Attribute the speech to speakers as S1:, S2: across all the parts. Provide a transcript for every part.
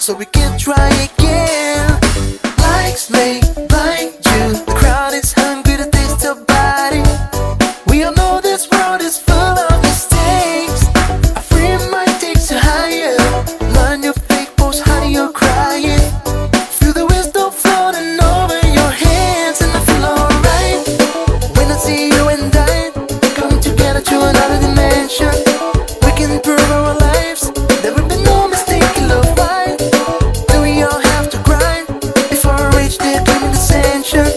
S1: so we can try again. Likes may blind you, the crowd is hungry to taste your body. We all know this world is full of mistakes. A free mind takes you higher. Learn your fake post, honey, you're crying. Feel the wisdom floating over your hands, and I feel alright when I see you and I coming together to another dimension. We can prove our lives, there will be no mistake in love. Why do we all have to grind before we reach the coming ascension?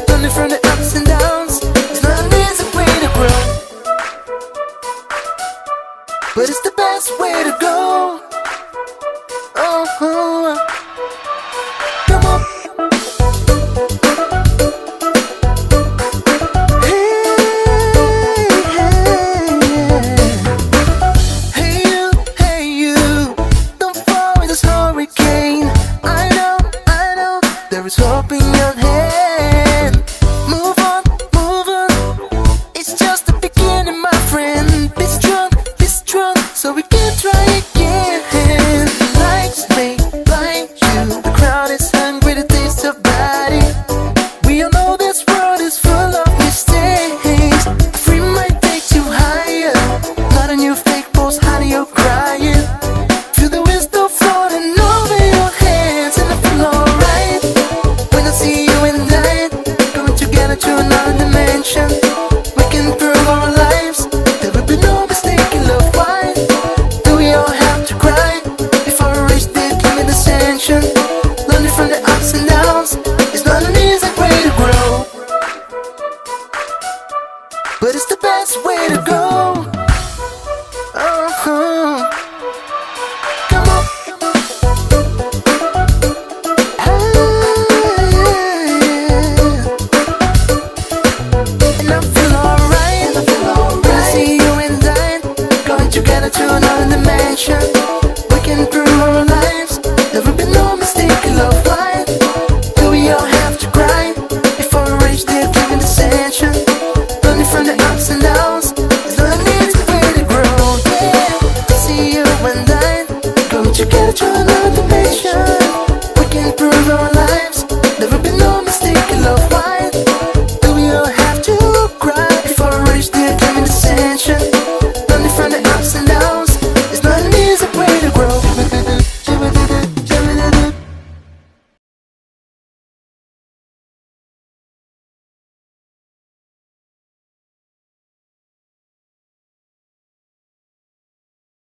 S1: Learning from the ups and downs, it's not an easy way to grow, but it's the best way to go. Oh, come on. Hey you, don't fall in this hurricane. I know, there is hope in your hand. Move on, it's just the beginning, my friend. Be strong, so we can try again. Lights may blind you, the crowd is hungry to taste your body. We all know this world is full of mistakes. A free mind takes you higher. Not a new fake post, honey, you're crying. Feel the wisdom floating over your hands, and I feel alright when I see you and I coming together to another dimension. We can prove our lives, there will be no mistake in love. Why do we all have to cry before we reach the limit ascension? Learning from the ups and downs, it's not an easy way to grow, but it's the best way to go. Oh, come on. And I feel alright when I see you and I going together to another dimension.